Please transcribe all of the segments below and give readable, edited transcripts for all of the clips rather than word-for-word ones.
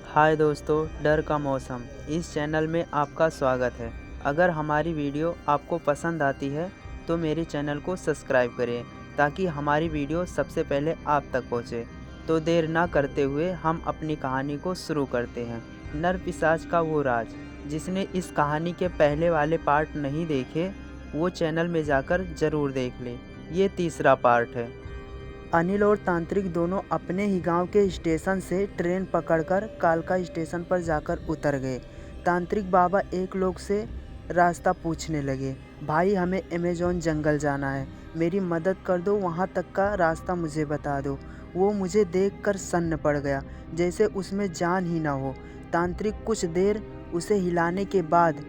हाय दोस्तों, डर का मौसम इस चैनल में आपका स्वागत है। अगर हमारी वीडियो आपको पसंद आती है तो मेरे चैनल को सब्सक्राइब करें ताकि हमारी वीडियो सबसे पहले आप तक पहुंचे। तो देर ना करते हुए हम अपनी कहानी को शुरू करते हैं। नर पिशाच का वो राज। जिसने इस कहानी के पहले वाले पार्ट नहीं देखे वो चैनल में जाकर ज़रूर देख ले। ये तीसरा पार्ट है। अनिल और तांत्रिक दोनों अपने ही गांव के स्टेशन से ट्रेन पकड़कर कालका स्टेशन पर जाकर उतर गए। तांत्रिक बाबा एक लोग से रास्ता पूछने लगे। भाई, हमें अमेज़न जंगल जाना है, मेरी मदद कर दो, वहां तक का रास्ता मुझे बता दो। वो मुझे देखकर सन्न पड़ गया, जैसे उसमें जान ही ना हो। तांत्रिक कुछ देर उसे हिलाने के बाद,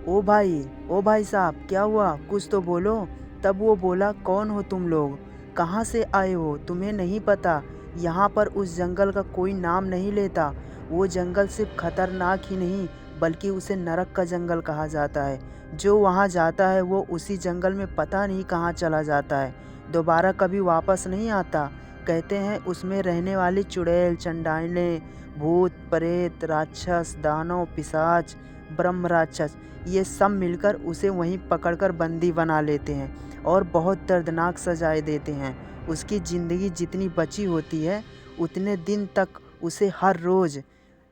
ओ भाई साहब, क्या हुआ, कुछ तो बोलो। तब वो बोला, कौन हो तुम लोग, कहाँ से आए हो, तुम्हें नहीं पता यहाँ पर उस जंगल का कोई नाम नहीं लेता। वो जंगल सिर्फ खतरनाक ही नहीं बल्कि उसे नरक का जंगल कहा जाता है। जो वहाँ जाता है वो उसी जंगल में पता नहीं कहाँ चला जाता है, दोबारा कभी वापस नहीं आता। कहते हैं उसमें रहने वाली चुड़ैल, चंडालें, भूत प्रेत, राक्षस, दानव, पिशाच, ब्रह्म राक्षस, ये सब मिलकर उसे वहीं पकड़कर बंदी बना लेते हैं और बहुत दर्दनाक सजाएं देते हैं। उसकी ज़िंदगी जितनी बची होती है उतने दिन तक उसे हर रोज़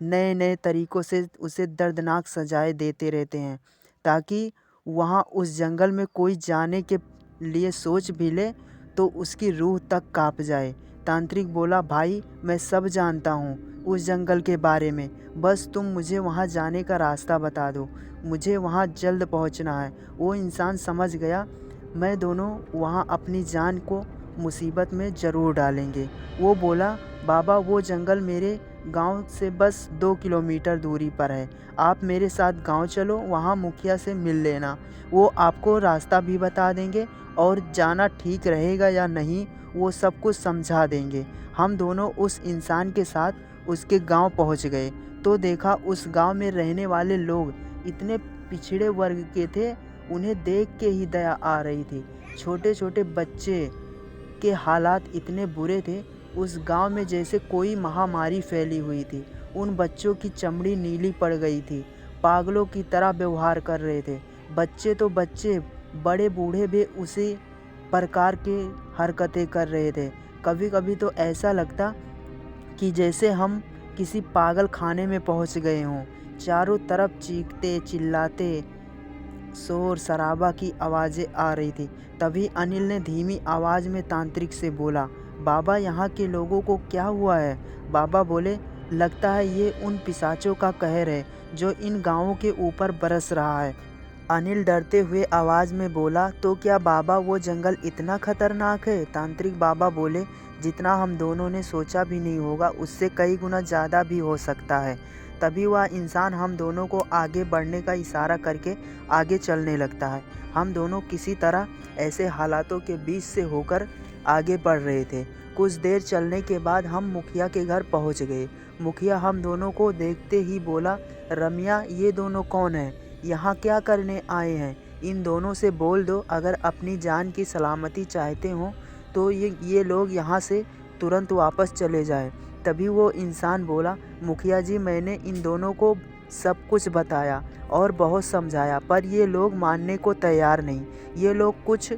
नए नए तरीक़ों से उसे दर्दनाक सजाएं देते रहते हैं, ताकि वहाँ उस जंगल में कोई जाने के लिए सोच भी ले तो उसकी रूह तक काँप जाए। तांत्रिक बोला, भाई मैं सब जानता हूँ उस जंगल के बारे में, बस तुम मुझे वहाँ जाने का रास्ता बता दो, मुझे वहाँ जल्द पहुँचना है। वो इंसान समझ गया, मैं दोनों वहाँ अपनी जान को मुसीबत में ज़रूर डालेंगे। वो बोला, बाबा वो जंगल मेरे गांव से बस 2 किलोमीटर दूरी पर है, आप मेरे साथ गांव चलो, वहाँ मुखिया से मिल लेना, वो आपको रास्ता भी बता देंगे और जाना ठीक रहेगा या नहीं वो सब कुछ समझा देंगे। हम दोनों उस इंसान के साथ उसके गांव पहुंच गए तो देखा उस गांव में रहने वाले लोग इतने पिछड़े वर्ग के थे, उन्हें देख के ही दया आ रही थी। छोटे छोटे बच्चे के हालात इतने बुरे थे, उस गांव में जैसे कोई महामारी फैली हुई थी। उन बच्चों की चमड़ी नीली पड़ गई थी, पागलों की तरह व्यवहार कर रहे थे। बच्चे तो बच्चे, बड़े बूढ़े भी उसी प्रकार के हरकतें कर रहे थे। कभी कभी तो ऐसा लगता कि जैसे हम किसी पागल खाने में पहुंच गए हों। चारों तरफ चीखते चिल्लाते शोर शराबा की आवाज़ें आ रही थी। तभी अनिल ने धीमी आवाज़ में तांत्रिक से बोला, बाबा यहाँ के लोगों को क्या हुआ है। बाबा बोले, लगता है ये उन पिशाचों का कहर है जो इन गांवों के ऊपर बरस रहा है। अनिल डरते हुए आवाज़ में बोला, तो क्या बाबा वो जंगल इतना खतरनाक है। तांत्रिक बाबा बोले, जितना हम दोनों ने सोचा भी नहीं होगा उससे कई गुना ज़्यादा भी हो सकता है। तभी वह इंसान हम दोनों को आगे बढ़ने का इशारा करके आगे चलने लगता है। हम दोनों किसी तरह ऐसे हालातों के बीच से होकर आगे बढ़ रहे थे। कुछ देर चलने के बाद हम मुखिया के घर पहुंच गए। मुखिया हम दोनों को देखते ही बोला, रमिया, ये दोनों कौन हैं, यहाँ क्या करने आए हैं, इन दोनों से बोल दो अगर अपनी जान की सलामती चाहते हो तो ये लोग यहाँ से तुरंत वापस चले जाएं। तभी वो इंसान बोला, मुखिया जी, मैंने इन दोनों को सब कुछ बताया और बहुत समझाया पर ये लोग मानने को तैयार नहीं, ये लोग कुछ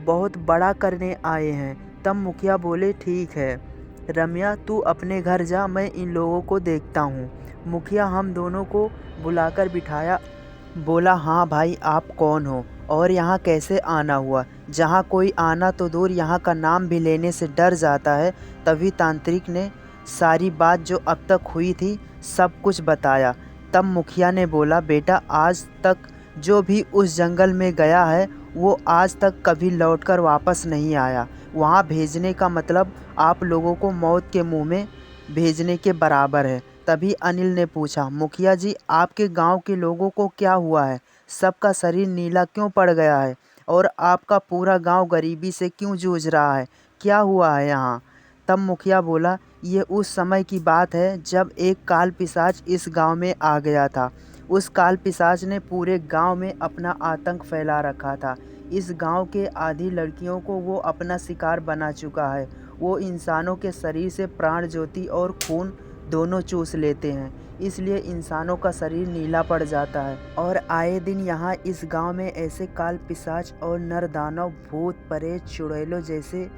बहुत बड़ा करने आए हैं। तब मुखिया बोले, ठीक है रम्या, तू अपने घर जा, मैं इन लोगों को देखता हूँ। मुखिया हम दोनों को बुलाकर बिठाया, बोला, हाँ भाई, आप कौन हो और यहाँ कैसे आना हुआ। जहाँ कोई आना तो दूर यहाँ का नाम भी लेने से डर जाता है। तभी तांत्रिक ने सारी बात जो अब तक हुई थी सब कुछ बताया। तब मुखिया ने बोला, बेटा, आज तक जो भी उस जंगल में गया है वो आज तक कभी लौटकर वापस नहीं आया। वहाँ भेजने का मतलब आप लोगों को मौत के मुंह में भेजने के बराबर है। तभी अनिल ने पूछा, मुखिया जी, आपके गांव के लोगों को क्या हुआ है, सबका शरीर नीला क्यों पड़ गया है और आपका पूरा गांव गरीबी से क्यों जूझ रहा है, क्या हुआ है यहाँ। तब मुखिया बोला, ये उस समय की बात है जब एक काल पिशाच इस गांव में आ गया था। उस काल पिशाच ने पूरे गांव में अपना आतंक फैला रखा था। इस गांव के आधी लड़कियों को वो अपना शिकार बना चुका है। वो इंसानों के शरीर से प्राण ज्योति और खून दोनों चूस लेते हैं, इसलिए इंसानों का शरीर नीला पड़ जाता है। और आए दिन यहाँ इस गांव में ऐसे काल पिशाच और नर दानव, भूत प्रेत, चुड़ैलों जैसे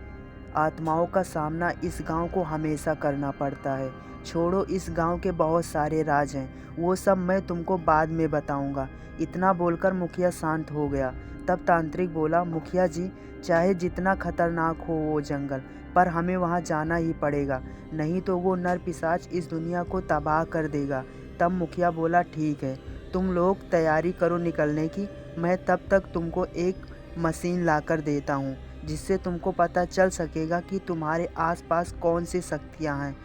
आत्माओं का सामना इस गांव को हमेशा करना पड़ता है। छोड़ो, इस गांव के बहुत सारे राज हैं, वो सब मैं तुमको बाद में बताऊंगा। इतना बोलकर मुखिया शांत हो गया। तब तांत्रिक बोला, मुखिया जी, चाहे जितना खतरनाक हो वो जंगल, पर हमें वहाँ जाना ही पड़ेगा, नहीं तो वो नर पिशाच इस दुनिया को तबाह कर देगा। तब मुखिया बोला, ठीक है, तुम लोग तैयारी करो निकलने की, मैं तब तक तुमको एक मशीन लाकर देता हूँ, जिससे तुमको पता चल सकेगा कि तुम्हारे आसपास कौन सी शक्तियाँ हैं।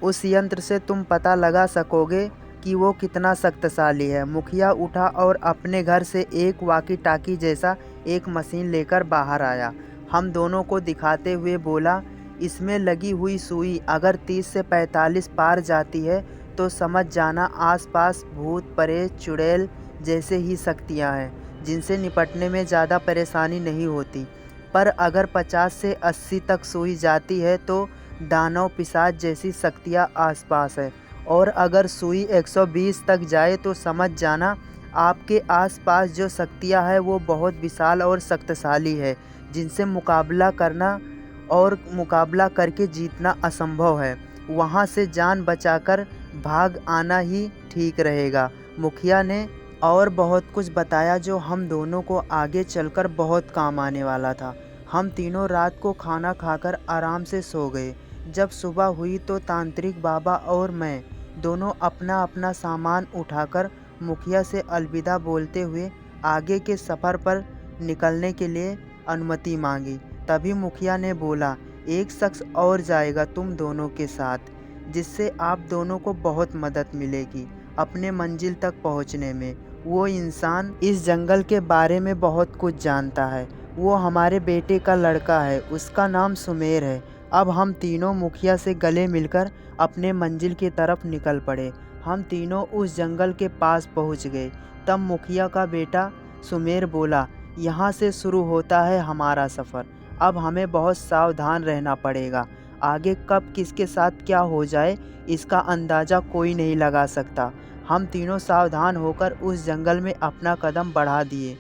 उस यंत्र से तुम पता लगा सकोगे कि वो कितना शक्तिशाली है। मुखिया उठा और अपने घर से एक वाकी टाकी जैसा एक मशीन लेकर बाहर आया। हम दोनों को दिखाते हुए बोला, इसमें लगी हुई सुई अगर 30 से 45 पार जाती है तो समझ जाना आसपास भूत प्रेत चुड़ैल जैसे ही शक्तियाँ हैं, जिनसे निपटने में ज़्यादा परेशानी नहीं होती। पर अगर 50 से 80 तक सुई जाती है तो दानव पिशाच जैसी शक्तियाँ आसपास है, और अगर सुई 120 तक जाए तो समझ जाना आपके आसपास जो शक्तियाँ है वो बहुत विशाल और शक्तिशाली है, जिनसे मुकाबला करके जीतना असंभव है। वहाँ से जान बचाकर भाग आना ही ठीक रहेगा। मुखिया ने और बहुत कुछ बताया जो हम दोनों को आगे चलकर बहुत काम आने वाला था। हम तीनों रात को खाना खाकर आराम से सो गए। जब सुबह हुई तो तांत्रिक बाबा और मैं दोनों अपना अपना सामान उठाकर मुखिया से अलविदा बोलते हुए आगे के सफ़र पर निकलने के लिए अनुमति मांगी। तभी मुखिया ने बोला, एक शख्स और जाएगा तुम दोनों के साथ, जिससे आप दोनों को बहुत मदद मिलेगी अपने मंजिल तक पहुंचने में। वो इंसान इस जंगल के बारे में बहुत कुछ जानता है। वो हमारे बेटे का लड़का है, उसका नाम सुमेर है। अब हम तीनों मुखिया से गले मिलकर अपने मंजिल की तरफ निकल पड़े। हम तीनों उस जंगल के पास पहुंच गए। तब मुखिया का बेटा सुमेर बोला, यहाँ से शुरू होता है हमारा सफ़र। अब हमें बहुत सावधान रहना पड़ेगा। आगे कब किसके साथ क्या हो जाए इसका अंदाज़ा कोई नहीं लगा सकता। हम तीनों सावधान होकर उस जंगल में अपना कदम बढ़ा दिए।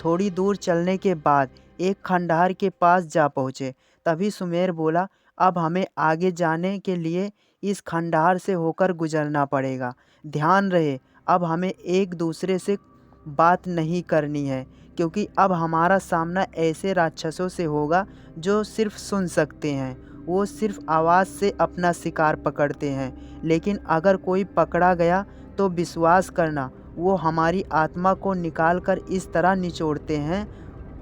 थोड़ी दूर चलने के बाद एक खंडहर के पास जा पहुँचे। तभी सुमेर बोला, अब हमें आगे जाने के लिए इस खंडहर से होकर गुजरना पड़ेगा। ध्यान रहे, अब हमें एक दूसरे से बात नहीं करनी है, क्योंकि अब हमारा सामना ऐसे राक्षसों से होगा जो सिर्फ सुन सकते हैं। वो सिर्फ आवाज़ से अपना शिकार पकड़ते हैं, लेकिन अगर कोई पकड़ा गया तो विश्वास करना वो हमारी आत्मा को निकाल कर इस तरह निचोड़ते हैं।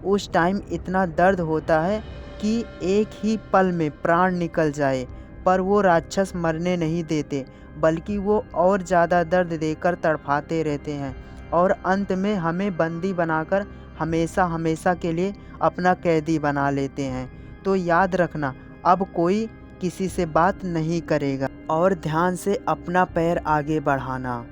उस टाइम इतना दर्द होता है कि एक ही पल में प्राण निकल जाए, पर वो राक्षस मरने नहीं देते, बल्कि वो और ज़्यादा दर्द देकर तड़पाते रहते हैं और अंत में हमें बंदी बनाकर हमेशा हमेशा के लिए अपना कैदी बना लेते हैं। तो याद रखना, अब कोई किसी से बात नहीं करेगा और ध्यान से अपना पैर आगे बढ़ाना।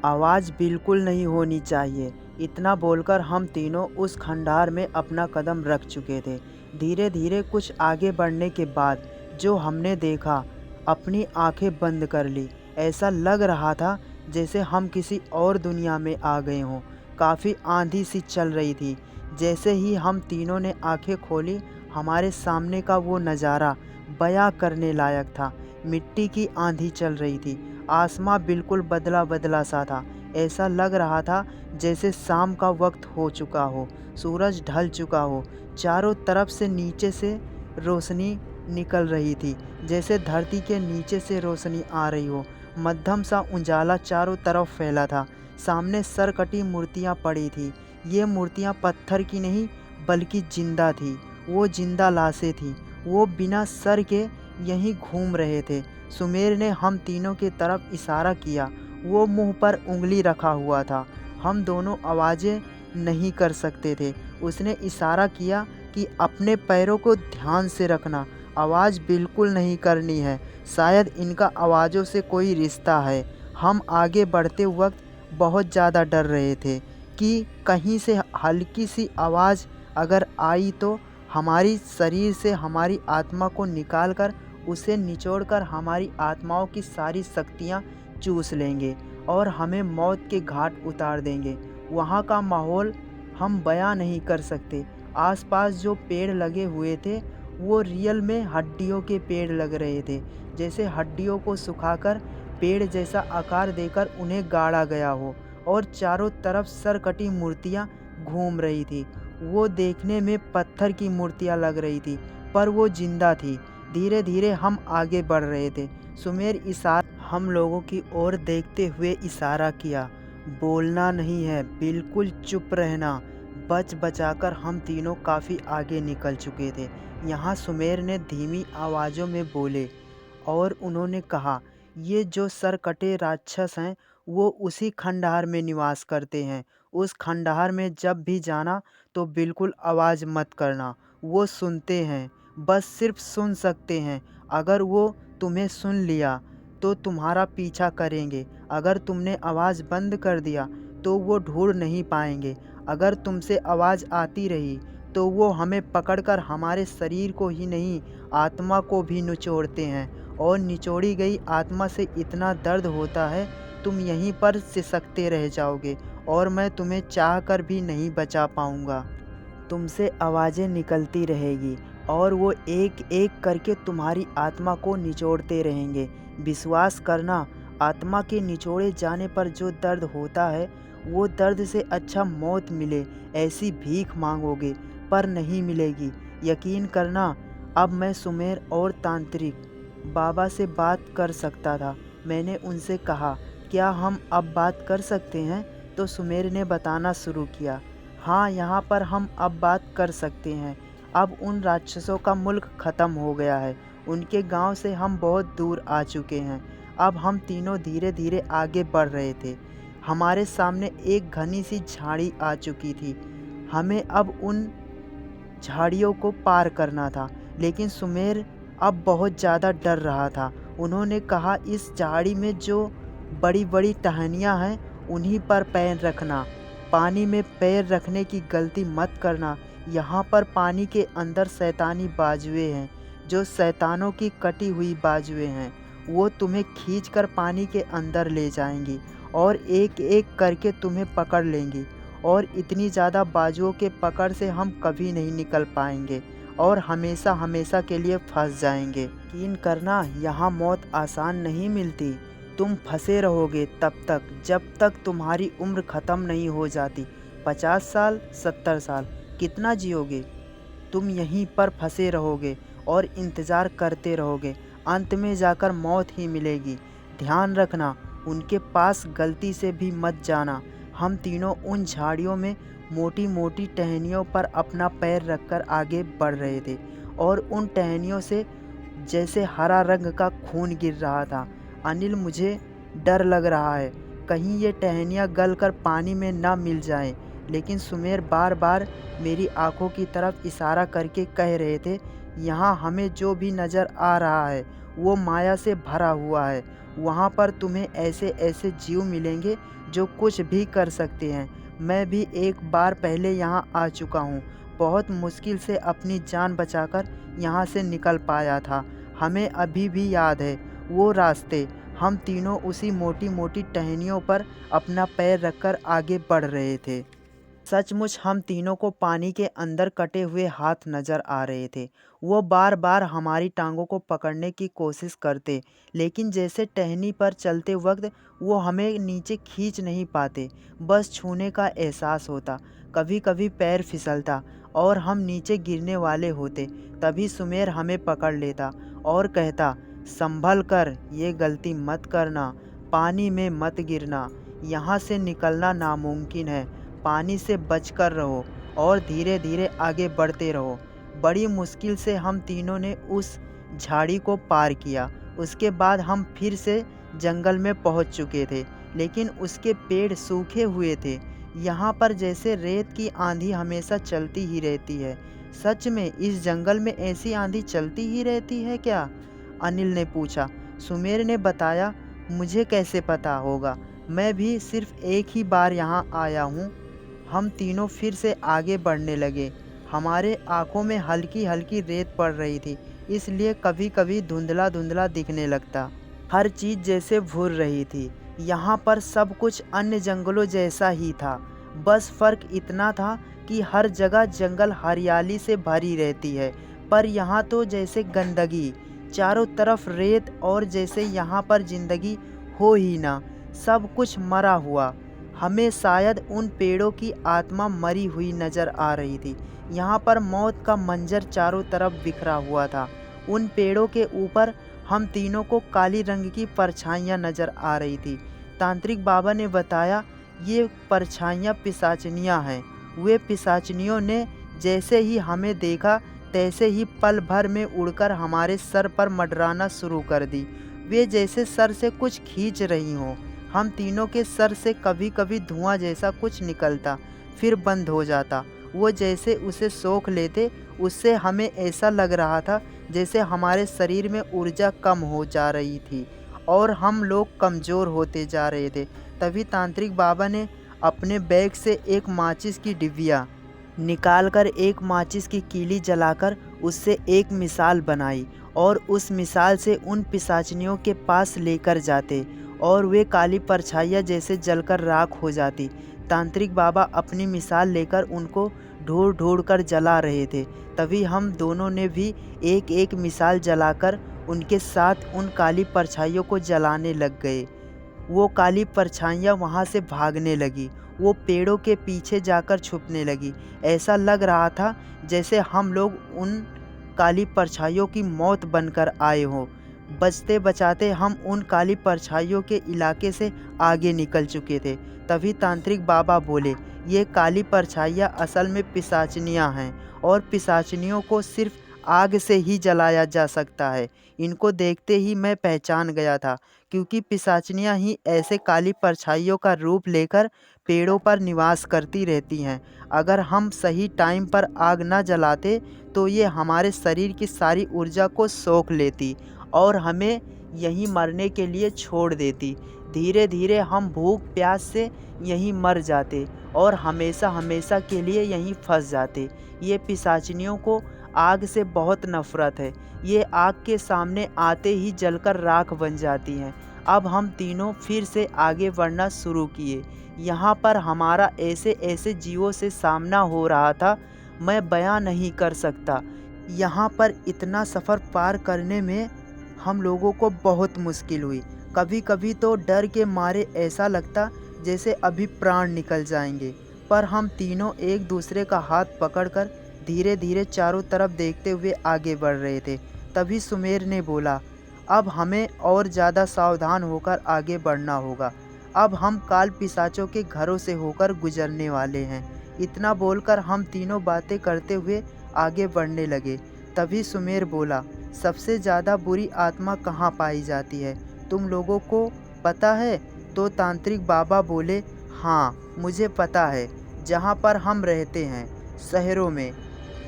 आवाज़ बिल्कुल नहीं होनी चाहिए। इतना बोलकर हम तीनों उस खंडहर में अपना कदम रख चुके थे। धीरे धीरे कुछ आगे बढ़ने के बाद जो हमने देखा, अपनी आंखें बंद कर ली। ऐसा लग रहा था जैसे हम किसी और दुनिया में आ गए हों। काफ़ी आंधी सी चल रही थी। जैसे ही हम तीनों ने आंखें खोली, हमारे सामने का वो नज़ारा बयां करने लायक था। मिट्टी की आंधी चल रही थी। आसमां बिल्कुल बदला बदला सा था। ऐसा लग रहा था जैसे शाम का वक्त हो चुका हो, सूरज ढल चुका हो। चारों तरफ से नीचे से रोशनी निकल रही थी, जैसे धरती के नीचे से रोशनी आ रही हो। मध्यम सा उजाला चारों तरफ फैला था। सामने सरकटी मूर्तियाँ पड़ी थी। ये मूर्तियाँ पत्थर की नहीं बल्कि जिंदा थी। वो जिंदा लाशें थी। वो बिना सर के यहीं घूम रहे थे। सुमेर ने हम तीनों की तरफ इशारा किया। वो मुंह पर उंगली रखा हुआ था। हम दोनों आवाज़ें नहीं कर सकते थे। उसने इशारा किया कि अपने पैरों को ध्यान से रखना, आवाज़ बिल्कुल नहीं करनी है। शायद इनका आवाज़ों से कोई रिश्ता है। हम आगे बढ़ते वक्त बहुत ज़्यादा डर रहे थे कि कहीं से हल्की सी आवाज़ अगर आई तो हमारी शरीर से हमारी आत्मा को निकाल कर उसे निचोड़कर हमारी आत्माओं की सारी शक्तियाँ चूस लेंगे और हमें मौत के घाट उतार देंगे। वहाँ का माहौल हम बयां नहीं कर सकते। आसपास जो पेड़ लगे हुए थे वो रियल में हड्डियों के पेड़ लग रहे थे, जैसे हड्डियों को सुखाकर पेड़ जैसा आकार देकर उन्हें गाड़ा गया हो, और चारों तरफ सरकटी मूर्तियाँ घूम रही थी। वो देखने में पत्थर की मूर्तियाँ लग रही थी, पर वो जिंदा थी। धीरे धीरे हम आगे बढ़ रहे थे। सुमेर हम लोगों की ओर देखते हुए इशारा किया, बोलना नहीं है, बिल्कुल चुप रहना। बच बचाकर हम तीनों काफ़ी आगे निकल चुके थे। यहाँ सुमेर ने धीमी आवाज़ों में बोले और उन्होंने कहा, ये जो सरकटे राक्षस हैं वो उसी खंडहर में निवास करते हैं। उस खंडहर में जब भी जाना तो बिल्कुल आवाज़ मत करना। वो सुनते हैं, बस सिर्फ सुन सकते हैं। अगर वो तुम्हें सुन लिया तो तुम्हारा पीछा करेंगे। अगर तुमने आवाज़ बंद कर दिया तो वो ढूंढ नहीं पाएंगे। अगर तुमसे आवाज़ आती रही तो वो हमें पकड़कर हमारे शरीर को ही नहीं, आत्मा को भी निचोड़ते हैं, और निचोड़ी गई आत्मा से इतना दर्द होता है तुम यहीं पर सिसकते रह जाओगे और मैं तुम्हें चाह कर भी नहीं बचा पाऊँगा। तुमसे आवाज़ें निकलती रहेगी और वो एक एक करके तुम्हारी आत्मा को निचोड़ते रहेंगे। विश्वास करना, आत्मा के निचोड़े जाने पर जो दर्द होता है वो दर्द से अच्छा मौत मिले ऐसी भीख मांगोगे, पर नहीं मिलेगी। यकीन करना। अब मैं सुमेर और तांत्रिक बाबा से बात कर सकता था। मैंने उनसे कहा, क्या हम अब बात कर सकते हैं? तो सुमेर ने बताना शुरू किया, हाँ, यहाँ पर हम अब बात कर सकते हैं। अब उन राक्षसों का मुल्क ख़त्म हो गया है। उनके गांव से हम बहुत दूर आ चुके हैं। अब हम तीनों धीरे धीरे आगे बढ़ रहे थे। हमारे सामने एक घनी सी झाड़ी आ चुकी थी। हमें अब उन झाड़ियों को पार करना था, लेकिन सुमेर अब बहुत ज़्यादा डर रहा था। उन्होंने कहा, इस झाड़ी में जो बड़ी बड़ी टहनियाँ हैं उन्हीं पर पैर रखना। पानी में पैर रखने की गलती मत करना। यहाँ पर पानी के अंदर शैतानी बाजुएं हैं, जो शैतानों की कटी हुई बाजुएं हैं। वो तुम्हें खींचकर पानी के अंदर ले जाएंगी और एक एक करके तुम्हें पकड़ लेंगी, और इतनी ज़्यादा बाजुओं के पकड़ से हम कभी नहीं निकल पाएंगे और हमेशा हमेशा के लिए फंस जाएंगे। यकीन करना, यहाँ मौत आसान नहीं मिलती। तुम फंसे रहोगे तब तक जब तक तुम्हारी उम्र ख़त्म नहीं हो जाती। 50 साल, 70 साल, कितना जियोगे? तुम यहीं पर फंसे रहोगे और इंतज़ार करते रहोगे। अंत में जाकर मौत ही मिलेगी। ध्यान रखना, उनके पास गलती से भी मत जाना। हम तीनों उन झाड़ियों में मोटी मोटी टहनियों पर अपना पैर रखकर आगे बढ़ रहे थे, और उन टहनियों से जैसे हरा रंग का खून गिर रहा था। अनिल, मुझे डर लग रहा है, कहीं ये टहनियाँ गलकर पानी में ना मिल जाएं। लेकिन सुमेर बार बार मेरी आंखों की तरफ इशारा करके कह रहे थे, यहाँ हमें जो भी नज़र आ रहा है वो माया से भरा हुआ है। वहाँ पर तुम्हें ऐसे ऐसे जीव मिलेंगे जो कुछ भी कर सकते हैं। मैं भी एक बार पहले यहाँ आ चुका हूँ। बहुत मुश्किल से अपनी जान बचाकर यहाँ से निकल पाया था। हमें अभी भी याद है वो रास्ते। हम तीनों उसी मोटी मोटी टहनियों पर अपना पैर रखकर आगे बढ़ रहे थे। सचमुच हम तीनों को पानी के अंदर कटे हुए हाथ नजर आ रहे थे। वो बार बार हमारी टांगों को पकड़ने की कोशिश करते, लेकिन जैसे टहनी पर चलते वक्त वो हमें नीचे खींच नहीं पाते, बस छूने का एहसास होता। कभी कभी पैर फिसलता और हम नीचे गिरने वाले होते। तभी सुमेर हमें पकड़ लेता और कहता, संभल कर, ये गलती मत करना, पानी में मत गिरना, यहाँ से निकलना नामुमकिन है। पानी से बचकर रहो और धीरे धीरे आगे बढ़ते रहो। बड़ी मुश्किल से हम तीनों ने उस झाड़ी को पार किया। उसके बाद हम फिर से जंगल में पहुंच चुके थे, लेकिन उसके पेड़ सूखे हुए थे। यहाँ पर जैसे रेत की आंधी हमेशा चलती ही रहती है। सच में इस जंगल में ऐसी आंधी चलती ही रहती है क्या? अनिल ने पूछा। सुमेर ने बताया, मुझे कैसे पता होगा, मैं भी सिर्फ एक ही बार यहाँ आया हूँ। हम तीनों फिर से आगे बढ़ने लगे। हमारे आंखों में हल्की हल्की रेत पड़ रही थी, इसलिए कभी कभी धुंधला धुंधला दिखने लगता। हर चीज़ जैसे भूर रही थी। यहाँ पर सब कुछ अन्य जंगलों जैसा ही था, बस फ़र्क इतना था कि हर जगह जंगल हरियाली से भरी रहती है, पर यहाँ तो जैसे गंदगी, चारों तरफ रेत, और जैसे यहाँ पर ज़िंदगी हो ही ना, सब कुछ मरा हुआ। हमें शायद उन पेड़ों की आत्मा मरी हुई नज़र आ रही थी। यहाँ पर मौत का मंजर चारों तरफ बिखरा हुआ था। उन पेड़ों के ऊपर हम तीनों को काली रंग की परछाइयाँ नज़र आ रही थी। तांत्रिक बाबा ने बताया, ये परछाइयाँ पिशाचनियाँ हैं। वे पिशाचनियों ने जैसे ही हमें देखा तैसे ही पल भर में उड़कर हमारे सर पर मंडराना शुरू कर दी। वे जैसे सर से कुछ खींच रही हों। हम तीनों के सर से कभी कभी धुआं जैसा कुछ निकलता, फिर बंद हो जाता। वो जैसे उसे सोख लेते। उससे हमें ऐसा लग रहा था जैसे हमारे शरीर में ऊर्जा कम हो जा रही थी और हम लोग कमज़ोर होते जा रहे थे। तभी तांत्रिक बाबा ने अपने बैग से एक माचिस की डिबिया निकालकर एक माचिस की कीली जलाकर उससे एक मिसाल बनाई और उस मिसाल से उन पिशाचनियों के पास लेकर जाते और वे काली परछाइयाँ जैसे जलकर राख हो जाती। तांत्रिक बाबा अपनी मिसाल लेकर उनको ढूंढ ढूंढ कर जला रहे थे। तभी हम दोनों ने भी एक एक मिसाल जलाकर उनके साथ उन काली परछाइयों को जलाने लग गए। वो काली परछाइयाँ वहाँ से भागने लगी। वो पेड़ों के पीछे जाकर छुपने लगी। ऐसा लग रहा था जैसे हम लोग उन काली परछाइयों की मौत बनकर आए हों। बचते बचाते हम उन काली परछाइयों के इलाके से आगे निकल चुके थे। तभी तांत्रिक बाबा बोले, ये काली परछाइयाँ असल में पिशाचनियाँ हैं और पिशाचनियों को सिर्फ आग से ही जलाया जा सकता है। इनको देखते ही मैं पहचान गया था, क्योंकि पिशाचनियाँ ही ऐसे काली परछाइयों का रूप लेकर पेड़ों पर निवास करती रहती हैं। अगर हम सही टाइम पर आग न जलाते तो ये हमारे शरीर की सारी ऊर्जा को सोख लेती और हमें यहीं मरने के लिए छोड़ देती। धीरे धीरे हम भूख प्यास से यहीं मर जाते और हमेशा हमेशा के लिए यहीं फंस जाते। ये पिशाचनियों को आग से बहुत नफरत है। ये आग के सामने आते ही जलकर राख बन जाती हैं। अब हम तीनों फिर से आगे बढ़ना शुरू किए। यहाँ पर हमारा ऐसे ऐसे जीवों से सामना हो रहा था, मैं बयां नहीं कर सकता। यहाँ पर इतना सफ़र पार करने में हम लोगों को बहुत मुश्किल हुई। कभी कभी तो डर के मारे ऐसा लगता जैसे अभी प्राण निकल जाएंगे, पर हम तीनों एक दूसरे का हाथ पकड़कर धीरे धीरे चारों तरफ देखते हुए आगे बढ़ रहे थे। तभी सुमेर ने बोला, अब हमें और ज़्यादा सावधान होकर आगे बढ़ना होगा। अब हम काल पिशाचों के घरों से होकर गुजरने वाले हैं। इतना बोलकर हम तीनों बातें करते हुए आगे बढ़ने लगे। तभी सुमेर बोला, सबसे ज़्यादा बुरी आत्मा कहाँ पाई जाती है, तुम लोगों को पता है? तो तांत्रिक बाबा बोले, हाँ मुझे पता है, जहाँ पर हम रहते हैं शहरों में।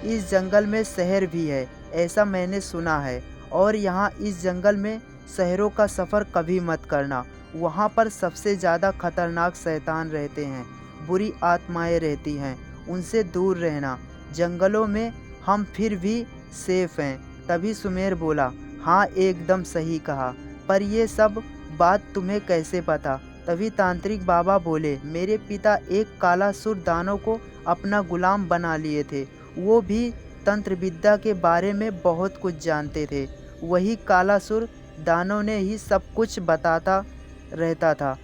इस जंगल में शहर भी है, ऐसा मैंने सुना है। और यहाँ इस जंगल में शहरों का सफ़र कभी मत करना। वहाँ पर सबसे ज़्यादा खतरनाक शैतान रहते हैं, बुरी आत्माएं रहती हैं, उनसे दूर रहना। जंगलों में हम फिर भी सेफ हैं। तभी सुमेर बोला, हाँ एकदम सही कहा, पर ये सब बात तुम्हें कैसे पता? तभी तांत्रिक बाबा बोले, मेरे पिता एक कालासुर दानव को अपना गुलाम बना लिए थे। वो भी तंत्र विद्या के बारे में बहुत कुछ जानते थे। वही कालासुर दानव ने ही सब कुछ बताता रहता था।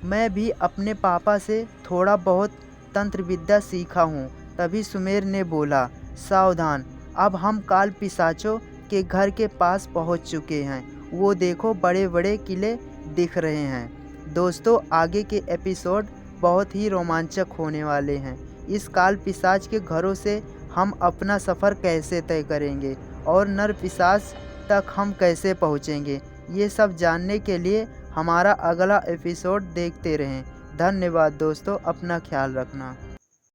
मैं भी अपने पापा से थोड़ा बहुत तंत्र विद्या सीखा हूँ। तभी सुमेर ने बोला, सावधान, अब हम काल पिशाचों के घर के पास पहुँच चुके हैं। वो देखो बड़े बड़े किले दिख रहे हैं। दोस्तों, आगे के एपिसोड बहुत ही रोमांचक होने वाले हैं। इस काल पिशाच के घरों से हम अपना सफ़र कैसे तय करेंगे और नर पिशाच तक हम कैसे पहुँचेंगे, ये सब जानने के लिए हमारा अगला एपिसोड देखते रहें। धन्यवाद दोस्तों, अपना ख्याल रखना।